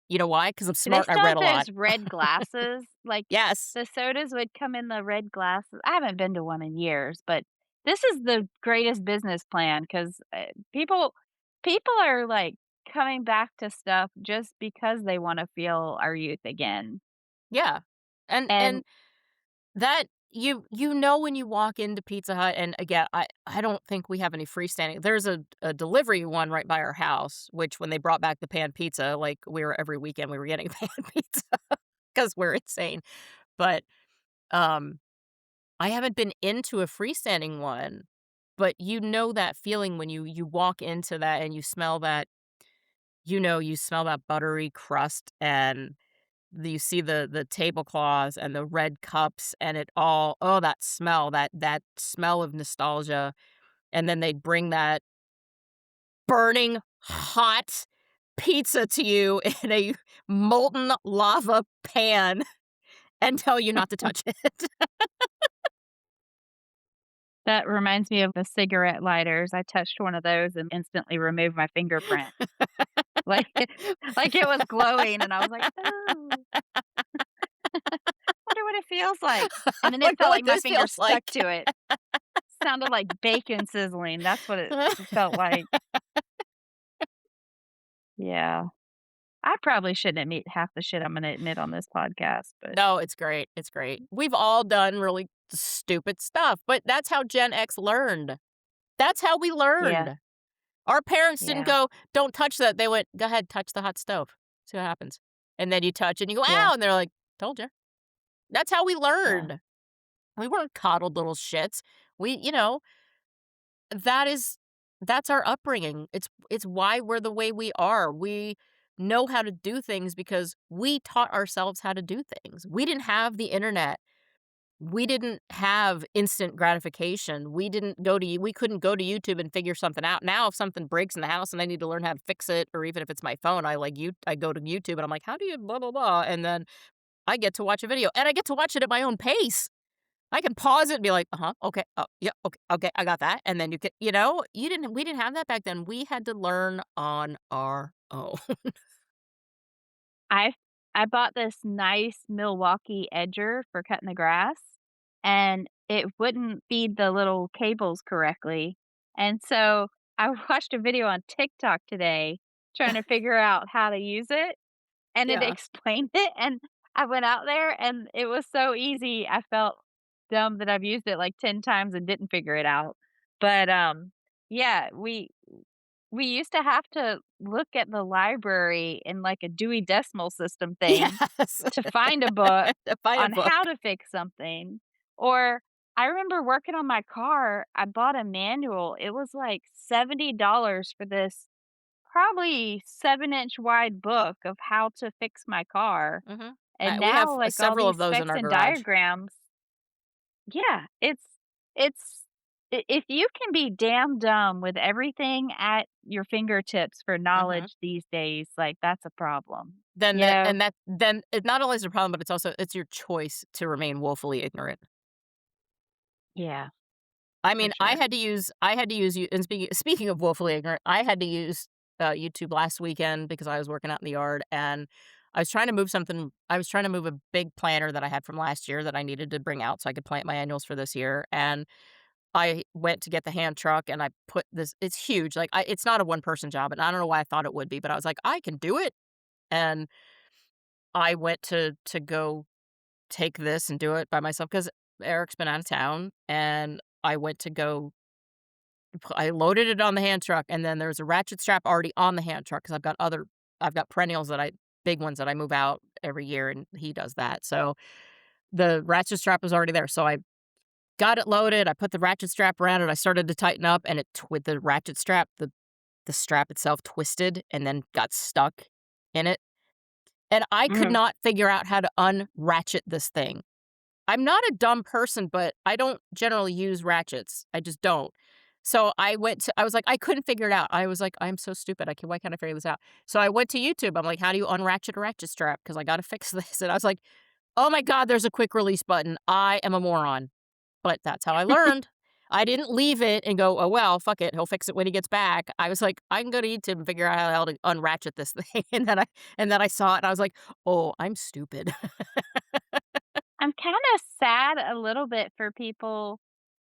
You know why? Because 'Cause I'm Do they smart and still I read have a lot. those red glasses? Like, Yes. the sodas would come in the red glasses. I haven't been to one in years, but this is the greatest business plan 'cause, people are, like, coming back to stuff just because they wanna feel our youth again. Yeah. And And that you know when you walk into Pizza Hut, and again, I don't think we have any freestanding. There's a delivery one right by our house, which when they brought back the pan pizza, like, we were every weekend we were getting pan pizza because 'cause we're insane. But, um, I haven't been into a freestanding one, but you know that feeling when you walk into that and you smell that buttery crust, and you see the tablecloths and the red cups and it all that smell of nostalgia, and then they bring that burning hot pizza to you in a molten lava pan, and tell you not to touch it. That reminds me of the cigarette lighters. I touched one of those and instantly removed my fingerprint. Like like it was glowing and I was like, "Oh, wonder what it feels like." And then it Wonder felt what like my this finger feels stuck like. to it. Sounded like bacon sizzling. That's what it felt like. Yeah. I probably shouldn't admit half the shit I'm gonna admit on this podcast, but No, it's great, it's great. We've all done really stupid stuff, but that's how Gen X learned. That's how we yeah, learned. Our parents didn't yeah, go, "Don't touch that." They went, "Go ahead, touch the hot stove. See what happens." And then you touch and you go, yeah, "Ow," and they're like, "Told you." That's how we yeah. learned. We weren't coddled little shits. We that is that's our upbringing. It's why we're the way we are. We know how to do things because we taught ourselves how to do things. We didn't have the internet. We didn't have instant gratification. We couldn't go to YouTube and figure something out. Now if something breaks in the house and I need to learn how to fix it, or even if it's my phone, I go to YouTube and I'm like, "How do you blah blah blah?" And then I get to watch a video and I get to watch it at my own pace. I can pause it and be like, "Uh-huh, okay, oh, yeah, okay, okay, I got that." And then we didn't have that back then. We had to learn on our own. I I bought this nice Milwaukee edger for cutting the grass, and it wouldn't feed the little cables correctly, and so I watched a video on TikTok today trying to figure out how to use it, and it Yeah. explained it, and I went out there, and it was so easy, I felt dumb that I've used it, like, 10 times and didn't figure it out, but, yeah, we used to have to look at the library in, like, a Dewey Decimal System thing Yes. to find a book To find a on book. how to fix something, or I remember working on my car, I bought a manual, it was, like, $70 for this probably 7-inch wide book of how to fix my car, Mhm. and We have now, like, all several of these those in specs our and garage. diagrams. Yeah, it's if you can be damn dumb with everything at your fingertips for Mhm. knowledge these days, like, that's a problem, Then you that know? and that then it not only is a problem, but it's your choice to remain woefully ignorant. Yeah, I for mean, sure. I had to use you and speaking of woefully ignorant, I had to use, YouTube last weekend because I was working out in the yard, and I was trying to move a big planter that I had from last year that I needed to bring out so I could plant my annuals for this year, and I went to get the hand truck, and I put this it's huge, like, it's not a one-person job, and I don't know why I thought it would be, but I was like, "I can do it," and I went to go take this and do it by myself because Eric's been out of town, and I loaded it on the hand truck, and then there's a ratchet strap already on the hand truck because I've got perennials big ones that I move out every year, and he does that, so the ratchet strap was already there, so I got it loaded, I put the ratchet strap around it, I started to tighten up, and with the ratchet strap, the strap itself twisted and then got stuck in it, and I could Mhm. not figure out how to unratchet this thing. I'm not a dumb person, but I don't generally use ratchets. I just don't. So I was like, I couldn't figure it out. I was like, I'm so stupid. Why can't I figure this out? So I went to YouTube. I'm like, how do you unratchet a ratchet strap? Because I got to fix this. And I was like, oh my God, there's a quick release button. I am a moron. But that's how I learned. I didn't leave it and go, oh, well, fuck it. He'll fix it when he gets back. I was like, I can go to YouTube and figure out how to unratchet this thing. And then I saw it and I was like, oh, I'm stupid. I'm kinda sad a little bit for people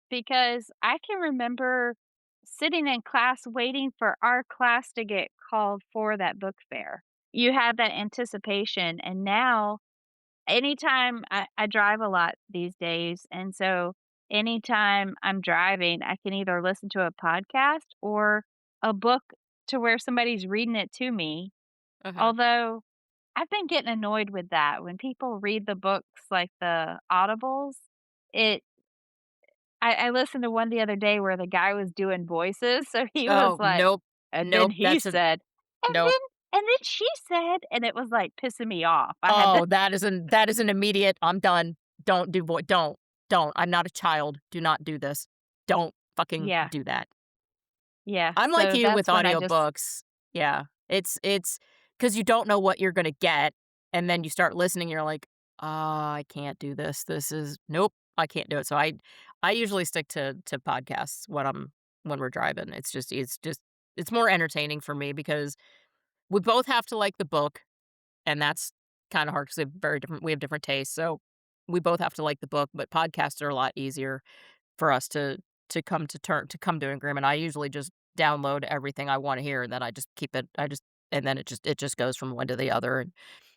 because I can remember sitting in class waiting for our class to get called for that book fair. You have that anticipation, and now anytime I drive a lot these days, and so anytime I'm driving, I can either listen to a podcast or a book to where somebody's reading it to me. Uh-huh. Although I've been getting annoyed with that when people read the books like the audibles. It I listened to one the other day where the guy was doing voices, so he was Oh, like, nope. "And then Nope. he said, and Nope. then and then she said," and it was, like, pissing me off. I had to Oh, that is an immediate, "I'm done. Don't do don't. I'm not a child. Do not do this. Don't fucking Yeah, do that." yeah, I'm like so you with that's when I just audiobooks. Yeah. It's because you don't know what you're gonna get, and then you start listening, you're like, I can't do this. This is nope, I can't do it." So I usually stick to podcasts when we're driving. It's more entertaining for me because we both have to like the book, and that's kinda hard 'cause we have different tastes, so we both have to like the book, but podcasts are a lot easier for us to come to an agreement. I usually just download everything I wanna hear, and then I just keep it I just and then it just goes from one to the other,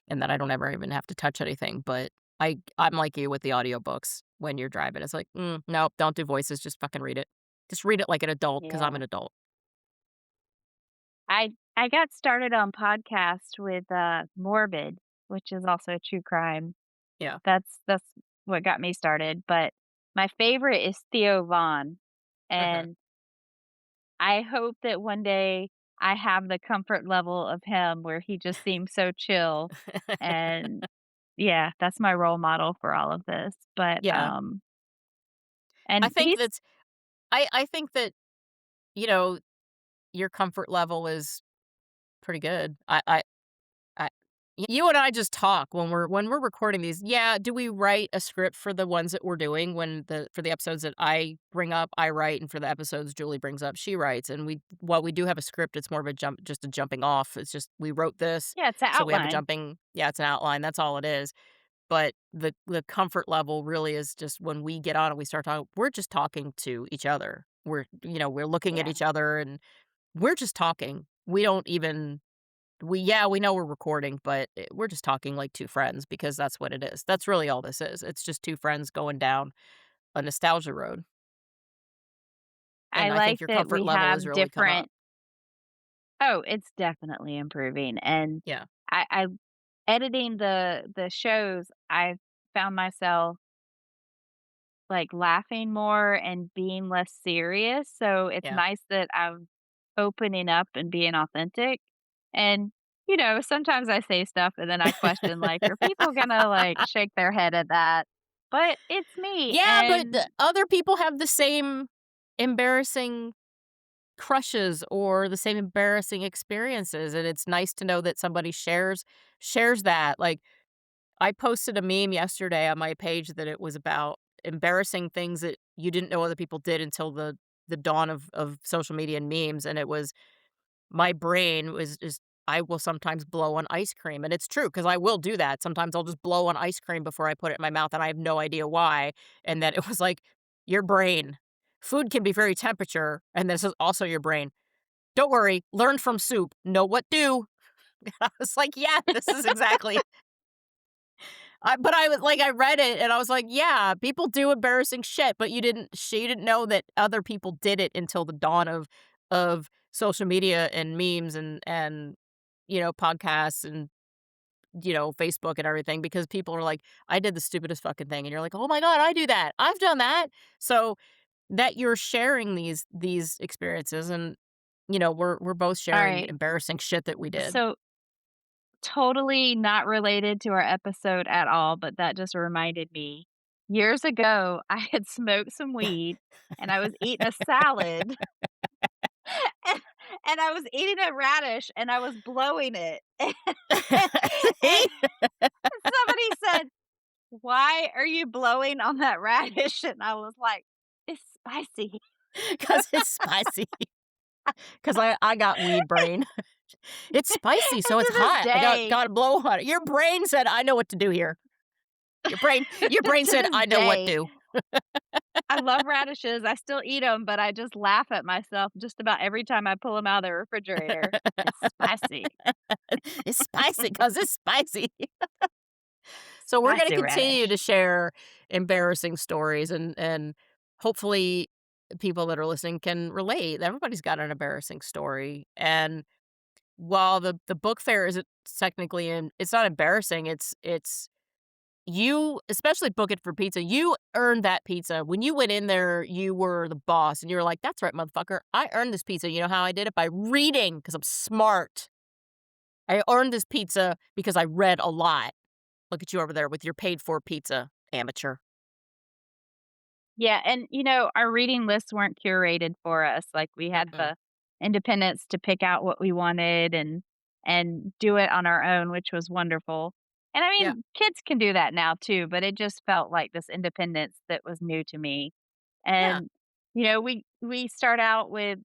and then I don't ever even have to touch anything, but I'm like you with the audiobooks when you're driving. It's like, nope, don't do voices, just fucking read it. Just read it like an adult because 'cause I'm Yeah. an adult." I got started on podcast with, Morbid, which is also true crime. Yeah. That's what got me started, but my favorite is Theo Vaughn, Mhm. and I hope that one day I have the comfort level of him where he just seems so chill, and yeah, that's my role model for all of this, but, Yeah. I and think that's I think that, you know, your comfort level is pretty good. You and I just talk when we're recording these. Yeah, do we write a script for the ones that we're doing when the for the episodes that I bring up, I write, and for the episodes Julie brings up, she writes, and while we do have a script, it's more of a just a jumping off. It's just we wrote this, yeah, it's an so we have a outline. jumping yeah, it's an outline, that's all it is. But the comfort level really is just when we get on and we start talking, we're just talking to each other. We're looking at Yeah. each other and we're just talking. We don't even we know we're recording, but we're just talking like two friends because that's what it is. That's really all this is. It's just two friends going down a nostalgia road, I and I think like your that comfort we level has have really come up. different. Oh, it's definitely improving, and Yeah, I editing the shows, I found myself, like, laughing more and being less serious, so it's yeah. nice that I'm opening up and being authentic, and, sometimes I say stuff and then I question, like, "Are people gonna, like, shake their head at that?" But it's me, Yeah, but and the other people have the same embarrassing crushes or the same embarrassing experiences, and it's nice to know that somebody shares that. Like, I posted a meme yesterday on my page that it was about embarrassing things that you didn't know other people did until the dawn of social media and memes, and it was my brain was just I will sometimes blow on ice cream, and it's true because I will do that. Sometimes I'll just blow on ice cream before I put it in my mouth, and I have no idea why, and then it was like, "Your brain. Food can be very temperature," and this is also your brain. "Don't worry, learn from soup. Know what do." I was like, "Yeah, this is exactly." But I was like, I read it and I was like, "Yeah, people do embarrassing shit," but she didn't know that other people did it until the dawn of social media and memes and podcasts and Facebook and everything because people are like, "I did the stupidest fucking thing," and you're like, "Oh my god, I do that. I've done that." So that you're sharing these experiences and we're both sharing alright, embarrassing shit that we did. so totally not related to our episode at all, but that just reminded me. Years ago, I had smoked some weed and I was eating a salad and, and I was eating a radish and I was blowing it. See? And somebody said, "Why are you blowing on that radish?" And I was like, "It's spicy." 'Cause it's spicy. 'Cause I got weed brain. It's spicy, And so it's to this hot. I day, gotta blow on it. Your brain said, "I know what to do here." Your brain to said, this "I know what day, to." I love radishes, I still eat them, but I just laugh at myself just about every time I pull them out of the refrigerator. It's spicy. It's spicy 'cause it's spicy. So we're gonna Spicy continue to radish. share embarrassing stories and hopefully people that are listening can relate. Everybody's got an embarrassing story, and while the book fair isn't technically it's not embarrassing, it's you especially Book It for Pizza, you earned that pizza. When you went in there, you were the boss, and you were like, "That's right, motherfucker. I earned this pizza." You know how I did it? By reading, because 'cause I'm smart. I earned this pizza because I read a lot. Look at you over there with your paid for pizza, amateur. Yeah, and, our reading lists weren't curated for us, like, we had Mm-mm. the independence to pick out what we wanted and do it on our own, which was wonderful. And I Yeah. mean, kids can do that now too, but it just felt like this independence that was new to me. Yeah. And, we start out with,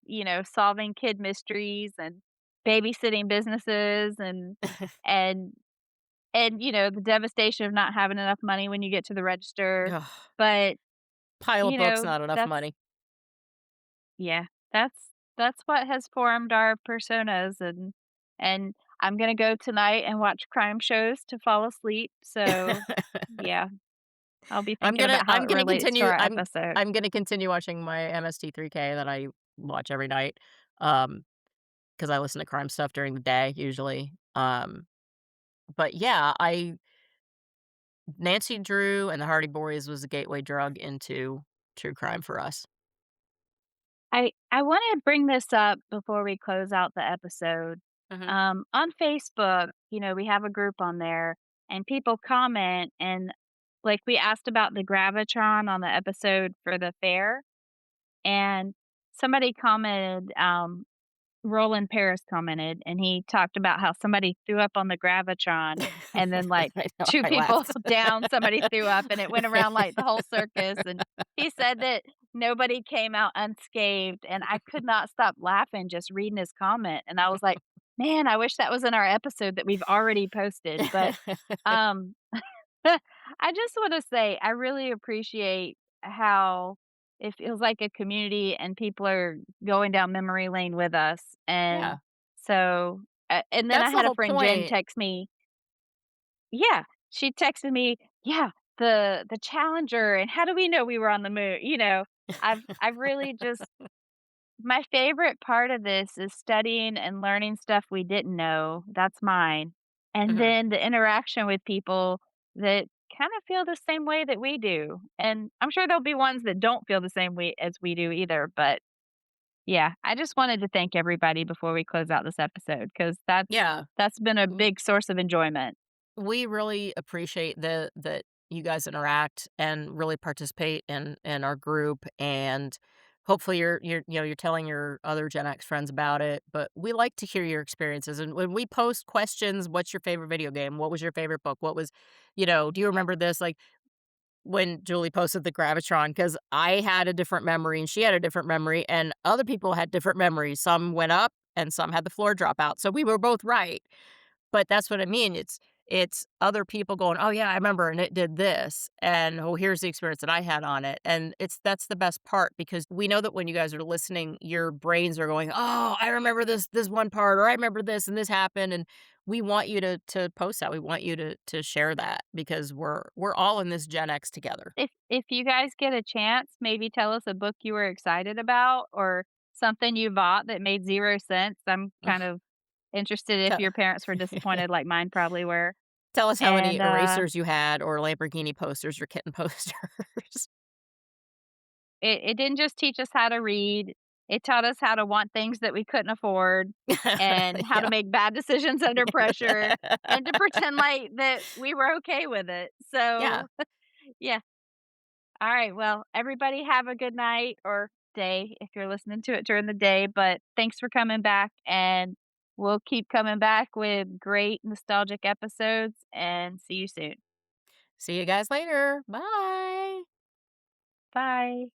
solving kid mysteries and babysitting businesses and the devastation of not having enough money when you get to the register. Ugh, But, pile of books, not enough that's money. yeah, that's what has formed our personas and I'm gonna go tonight and watch crime shows to fall asleep. So, yeah, I'll be thinking about how I'm it gonna relates to continue our episode. I'm gonna continue watching my MST3K that I watch every night, um, because I listen to crime stuff during the day usually, but yeah, I Nancy Drew and the Hardy Boys was a gateway drug into true crime for us. I wanna bring this up before we close out the episode. Mhm. On Facebook, we have a group on there, and people comment, and, like, we asked about the gravitron on the episode for the fair, and somebody commented, Roland Paris commented, and he talked about how somebody threw up on the gravitron, and then, like, I know, 2 I people laughed. down, somebody threw up, and it went around, like, the whole circus, and he said that nobody came out unscathed, and I could not stop laughing just reading his comment, and I was like, "Man, I wish that was in our episode that we've already posted," but, um I just wanna say I really appreciate how it feels like a community and people are going down memory lane with us, and Yeah, so and then I that's the had a whole friend, Jen, point. text me. Yeah, she texted me, "Yeah, the Challenger, and how do we know we were on the moon?" I've really just my favorite part of this is studying and learning stuff we didn't know, that's mine, and Mhm. then the interaction with people that kinda feel the same way that we do, and I'm sure there'll be ones that don't feel the same way as we do either, but yeah, I just wanted to thank everybody before we close out this episode because Yeah. that's been a big source of enjoyment. We really appreciate that you guys interact and really participate in our group, and hopefully you're telling your other Gen X friends about it, but we like to hear your experiences, and when we post questions, "What's your favorite video game? What was your favorite book? What was" "Do you remember this?" Like, when Julie posted the Gravitron, because I had a different memory and she had a different memory, and other people had different memories. Some went up and some had the floor drop out, so we were both right. But that's what I mean, it's other people going, "Oh, yeah, I remember, and it did this," and, "Oh, here's the experience that I had on it," and that's the best part because we know that when you guys are listening, your brains are going, "Oh, I remember this one part," or, "I remember this, and this happened," and we want you to post that, we want you to share that because we're all in this Gen X together. If you guys get a chance, maybe tell us a book you were excited about or something you bought that made 0 sense. I'm kind Ugh, of interested if te your parents were disappointed like mine probably were. tell us how many And, erasers you had or Lamborghini posters or kitten posters. it didn't just teach us how to read, it taught us how to want things that we couldn't afford and how to Yeah. make bad decisions under pressure and to pretend like that we were okay with it. Yeah. So, yeah. Alright, well, everybody have a good night or day if you're listening to it during the day, but thanks for coming back, and we'll keep coming back with great nostalgic episodes, and see you soon. See you guys later. Bye. Bye.